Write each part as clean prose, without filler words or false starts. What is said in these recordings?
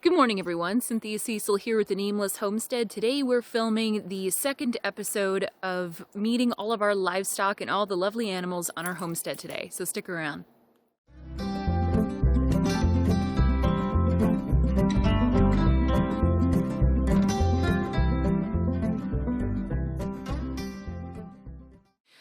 Good morning everyone, Cynthia Cecil here with the Nameless Homestead. Today we're filming the second episode of meeting all of our livestock and all the lovely animals on our homestead today, so stick around.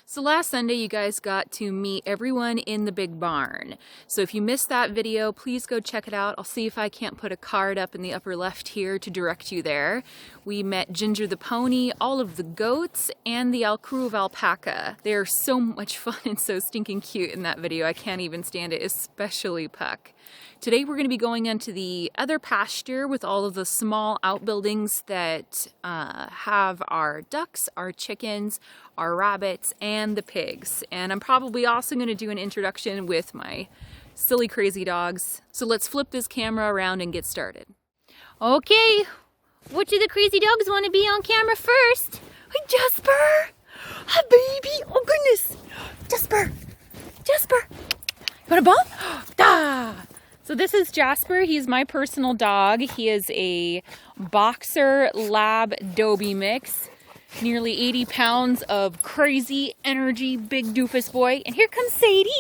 So last Sunday you guys got to meet everyone in the big barn. So if you missed that video, please go check it out. I'll see if I can't put a card up in the upper left here to direct you there. We met Ginger the pony, all of the goats, and the crew of alpaca. They are so much fun and so stinking cute in that video. I can't even stand it, especially Puck. Today we're going to be going into the other pasture with all of the small outbuildings that have our ducks, our chickens, our rabbits, and the pigs. And I'm probably also going to do an introduction with my silly crazy dogs. So let's flip this camera around and get started. Okay, which of the crazy dogs want to be on camera first? Hi, Jasper! Hi, baby! Oh, goodness! Jasper! Jasper! You want a ball? Da! So this is Jasper. He's my personal dog. He is a boxer lab Dobie mix. Nearly 80 pounds of crazy energy, big doofus boy. And here comes Sadie.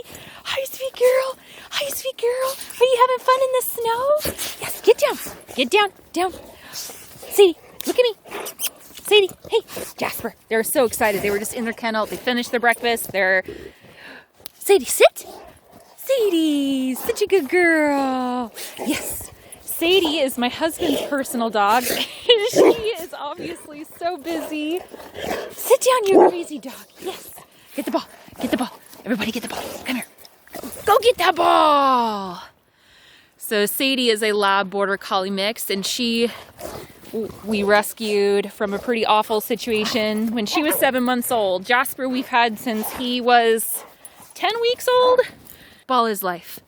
Hi, sweet girl. Hi, sweet girl. Are you having fun in the snow? Yes, get down. Get down, down. Sadie, look at me. Sadie, hey, Jasper. They're so excited. They were just in their kennel. They finished their breakfast. Sadie, sit. Sadie, such a good girl. Yes. Sadie is my husband's personal dog. She is obviously so busy. Sit down, you crazy dog. Yes. Get the ball. Get the ball. Everybody get the ball. Come here. Go get that ball. So Sadie is a lab border collie mix, and we rescued from a pretty awful situation when she was 7 months old. Jasper we've had since he was 10 weeks old. Ball is life.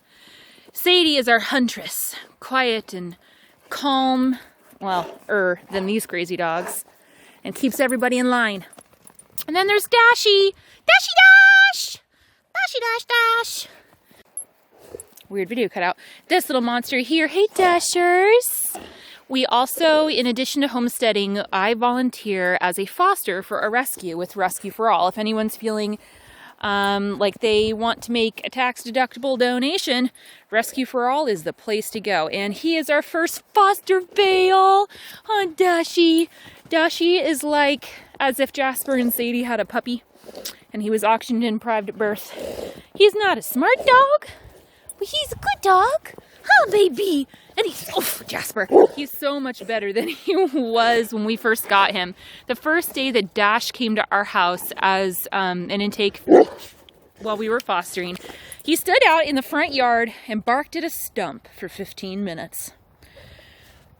Sadie is our huntress, quiet and calm, than these crazy dogs, and keeps everybody in line. And then there's Dashy. Dashy Dash! Dashy Dash Dash! Weird video cutout. This little monster here. Hey, Dashers! We also, in addition to homesteading, I volunteer as a foster for a rescue with Rescue for All. If anyone's feeling like they want to make a tax-deductible donation, Rescue for All is the place to go. And he is our first foster bale. Oh, Dashy. Dashy is like as if Jasper and Sadie had a puppy and he was auctioned in private birth. He's not a smart dog, but he's a good dog. Huh, baby? And Jasper, he's so much better than he was when we first got him. The first day that Dash came to our house as an intake while we were fostering, he stood out in the front yard and barked at a stump for 15 minutes.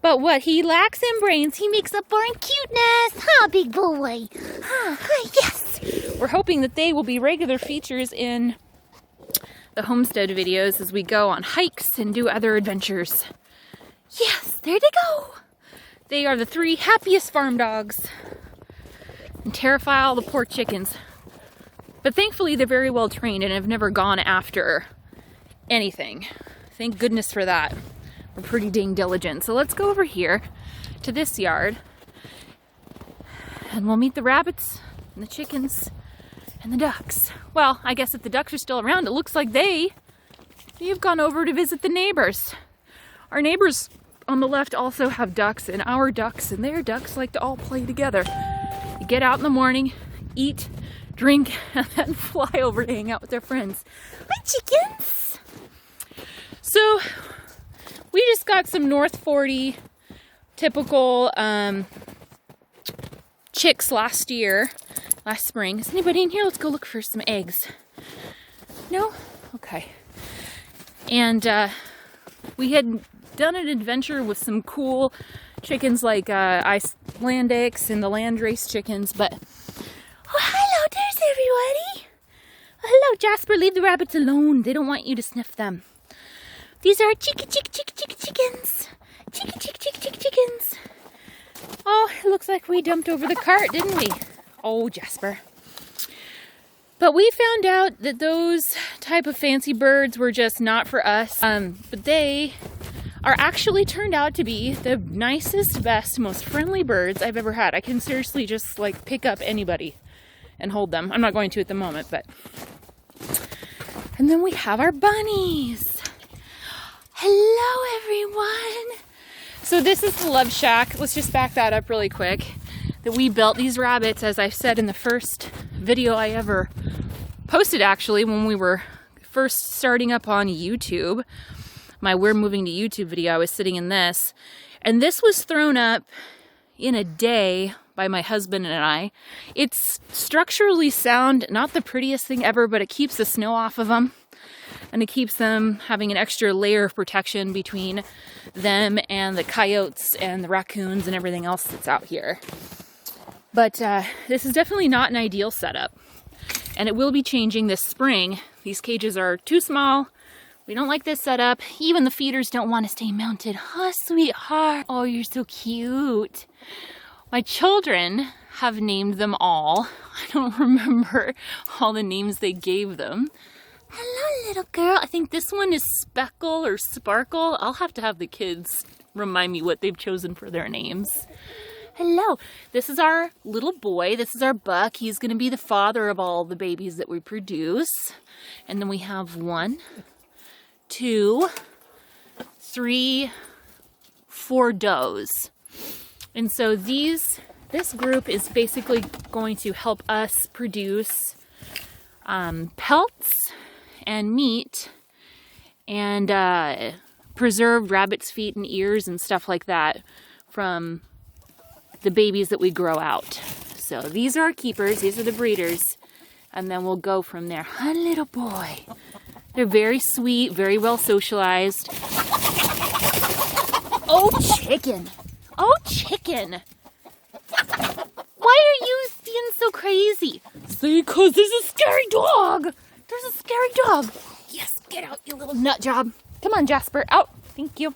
But what he lacks in brains, he makes up for in cuteness. Huh, big boy? Huh, yes. We're hoping that they will be regular features in the homestead videos as we go on hikes and do other adventures. Yes, there they go. They are the 3 happiest farm dogs and terrify all the poor chickens. But thankfully they're very well trained and have never gone after anything. Thank goodness for that. We're pretty dang diligent. So let's go over here to this yard and we'll meet the rabbits and the chickens and the ducks. Well, I guess if the ducks are still around, it looks like they've gone over to visit the neighbors. Our neighbors on the left also have ducks, and our ducks and their ducks like to all play together. You get out in the morning, eat, drink, and then fly over to hang out with their friends. Hi, chickens! So, we just got some North 40 typical chicks last spring. Is anybody in here? Let's go look for some eggs. No? Okay. And we had done an adventure with some cool chickens like Icelandics and the landrace chickens, but oh, hello, there's everybody. Oh, hello, Jasper, leave the rabbits alone. They don't want you to sniff them. These are chickens. Chickens. Oh, it looks like we dumped over the cart, didn't we? Oh, Jasper. But we found out that those type of fancy birds were just not for us. But they are actually turned out to be the nicest, best, most friendly birds I've ever had. I can seriously just like pick up anybody and hold them. I'm not going to at the moment, but. And then we have our bunnies. Hello, everyone. So this is the love shack. Let's just back that up really quick. That we built these rabbits, as I said in the first video I ever posted, actually, when we were first starting up on YouTube. My We're Moving to YouTube video, I was sitting in this. And this was thrown up in a day by my husband and I. It's structurally sound, not the prettiest thing ever, but it keeps the snow off of them. And it keeps them having an extra layer of protection between them and the coyotes and the raccoons and everything else that's out here. But this is definitely not an ideal setup. And it will be changing this spring. These cages are too small. We don't like this setup. Even the feeders don't want to stay mounted. Oh, sweetheart. Oh, you're so cute. My children have named them all. I don't remember all the names they gave them. Hello, little girl. I think this one is Speckle or Sparkle. I'll have to have the kids remind me what they've chosen for their names. Hello. This is our little boy. This is our Buck. He's going to be the father of all the babies that we produce. And then we have 1, 2, 3, 4 does. And so this group is basically going to help us produce pelts and meat and preserved rabbit's feet and ears and stuff like that from the babies that we grow out. So these are our keepers. These are the breeders. And then we'll go from there. Hi, little boy. They're very sweet, very well socialized. Oh, chicken. Oh, chicken. Why are you being so crazy? See, because there's a scary dog. There's a scary dog. Yes, get out, you little nut job. Come on, Jasper, out. Thank you.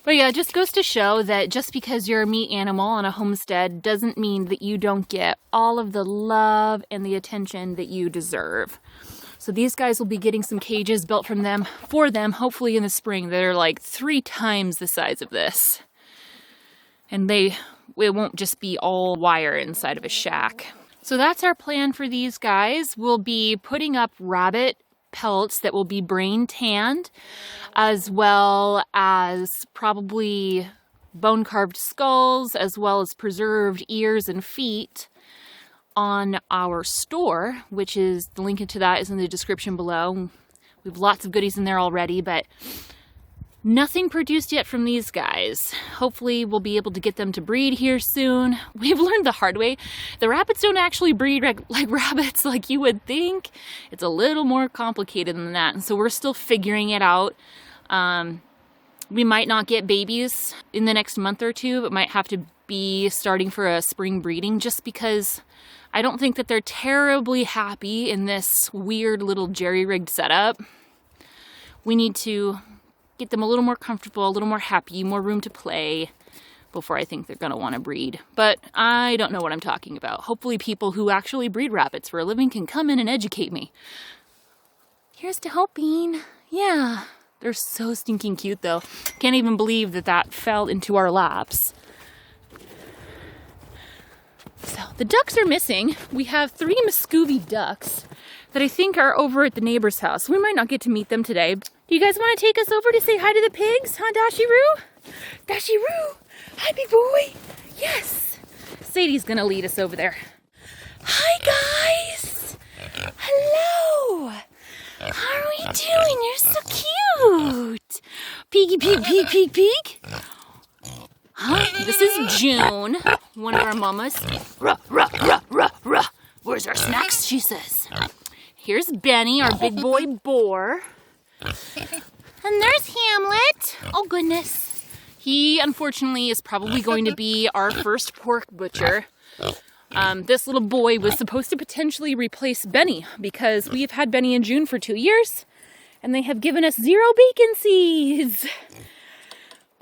But yeah, it just goes to show that just because you're a meat animal on a homestead doesn't mean that you don't get all of the love and the attention that you deserve. So these guys will be getting some cages built for them, hopefully in the spring, that are like 3 times the size of this. And it won't just be all wire inside of a shack. So that's our plan for these guys. We'll be putting up rabbit pelts that will be brain tanned, as well as probably bone carved skulls, as well as preserved ears and feet on our store, which is, the link to that is in the description below. We have lots of goodies in there already, but nothing produced yet from these guys. Hopefully we'll be able to get them to breed here soon. We've learned the hard way. The rabbits don't actually breed like rabbits like you would think. It's a little more complicated than that. And so we're still figuring it out. We might not get babies in the next month or 2, but might have to be starting for a spring breeding, just because I don't think that they're terribly happy in this weird little jerry-rigged setup. We need to get them a little more comfortable, a little more happy, more room to play before I think they're going to want to breed. But I don't know what I'm talking about. Hopefully people who actually breed rabbits for a living can come in and educate me. Here's to hoping. Yeah, they're so stinking cute though. Can't even believe that fell into our laps. So the ducks are missing. We have 3 Muscovy ducks that I think are over at the neighbor's house. We might not get to meet them today. Do you guys want to take us over to say hi to the pigs? Huh, Dashy-Roo? Dashy-Roo! Hi, big boy! Yes! Sadie's gonna lead us over there. Hi, guys! Hello! How are we doing? You're so cute! Piggy, pig, pig, pig, pig! Huh? This is June, one of our mamas. Ruh, ruh, ruh, ruh, ruh. Where's our snacks? She says. Here's Benny, our big boy boar. And there's Hamlet. Oh, goodness. He, unfortunately, is probably going to be our first pork butcher. This little boy was supposed to potentially replace Benny, because we've had Benny in June for 2 years, and they have given us 0 vacancies.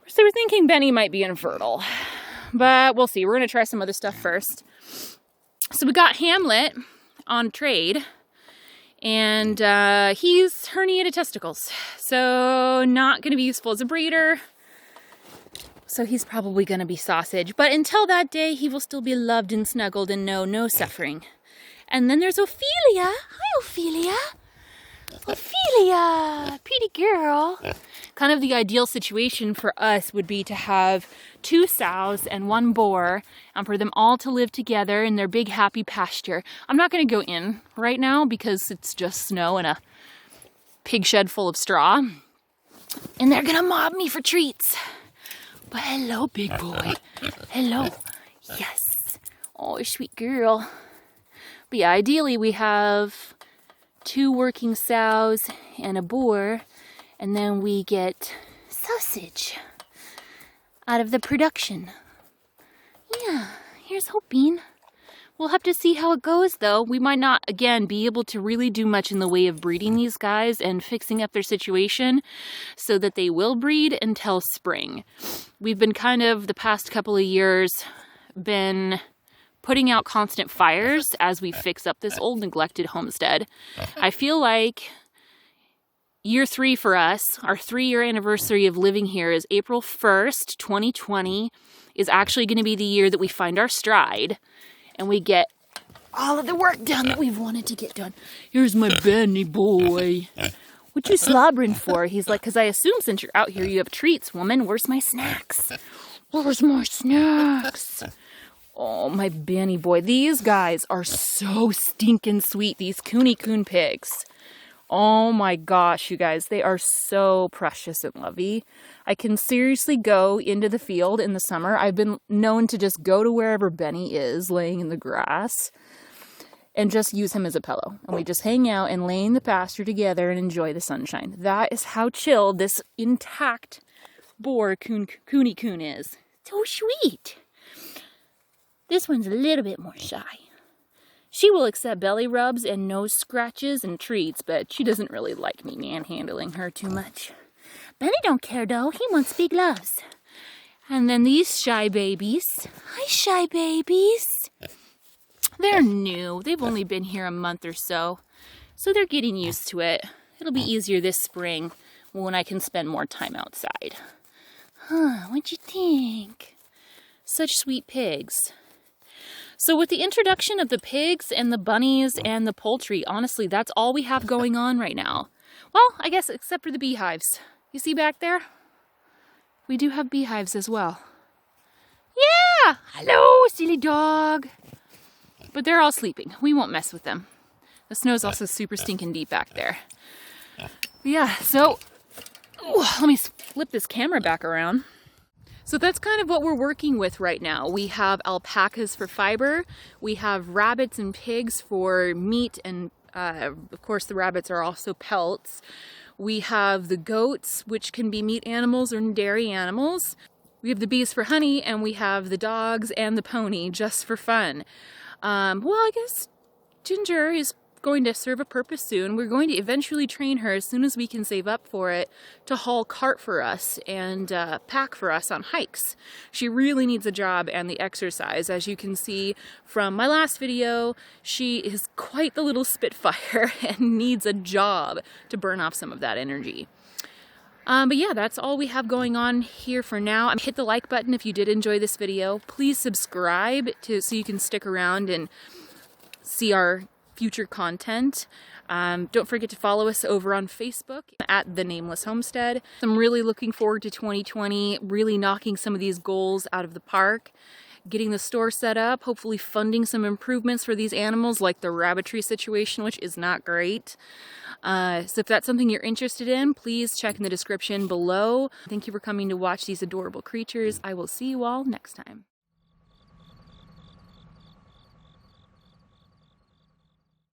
So we're thinking Benny might be infertile, but we'll see. We're going to try some other stuff first. So we got Hamlet on trade, And he's herniated testicles, so not going to be useful as a breeder. So he's probably going to be sausage. But until that day, he will still be loved and snuggled and know no suffering. And then there's Ophelia. Hi, Ophelia. Ophelia, pretty girl. Kind of the ideal situation for us would be to have 2 sows and 1 boar and for them all to live together in their big happy pasture. I'm not going to go in right now because it's just snow and a pig shed full of straw. And they're going to mob me for treats. But hello, big boy. Hello. Yes. Oh, sweet girl. But yeah, ideally we have 2 working sows and a boar, and then we get sausage out of the production. Yeah, here's hoping. We'll have to see how it goes, though. We might not, again, be able to really do much in the way of breeding these guys and fixing up their situation so that they will breed until spring. We've been kind of, the past couple of years, been putting out constant fires as we fix up this old neglected homestead. I feel like year 3 for us, our 3-year anniversary of living here is April 1st, 2020, is actually going to be the year that we find our stride and we get all of the work done that we've wanted to get done. Here's my Benny boy. What you slobbering for? He's like, because I assume since you're out here you have treats, woman. Where's my snacks? Where's my snacks? Oh, my Benny boy. These guys are so stinking sweet, these coon pigs. Oh my gosh, you guys. They are so precious and lovey. I can seriously go into the field in the summer. I've been known to just go to wherever Benny is laying in the grass and just use him as a pillow. And we just hang out and lay in the pasture together and enjoy the sunshine. That is how chill this intact boar coon is. So sweet. This one's a little bit more shy. She will accept belly rubs and nose scratches and treats, but she doesn't really like me manhandling her too much. Benny don't care though, he wants big loves. And then these shy babies. Hi, shy babies. They're new. They've only been here a month or so, so they're getting used to it. It'll be easier this spring when I can spend more time outside. Huh, what'd you think? Such sweet pigs. So with the introduction of the pigs and the bunnies and the poultry, honestly, that's all we have going on right now. Well, I guess except for the beehives. You see back there? We do have beehives as well. Yeah! Hello, silly dog. But they're all sleeping. We won't mess with them. The snow's also super stinking deep back there. But yeah, so let me flip this camera back around. So that's kind of what we're working with right now. We have alpacas for fiber. We have rabbits and pigs for meat, and of course the rabbits are also pelts. We have the goats, which can be meat animals or dairy animals. We have the bees for honey, and we have the dogs and the pony just for fun. Well, I guess Ginger is going to serve a purpose soon. We're going to eventually train her as soon as we can save up for it to haul cart for us and pack for us on hikes. She really needs a job and the exercise. As you can see from my last video, she is quite the little spitfire and needs a job to burn off some of that energy. But yeah, that's all we have going on here for now. Hit the like button if you did enjoy this video. Please subscribe so you can stick around and see our future content. Don't forget to follow us over on Facebook at the Nameless Homestead. I'm really looking forward to 2020, really knocking some of these goals out of the park, getting the store set up, hopefully funding some improvements for these animals like the rabbitry situation, which is not great. So if that's something you're interested in, please check in the description below. Thank you for coming to watch these adorable creatures. I will see you all next time.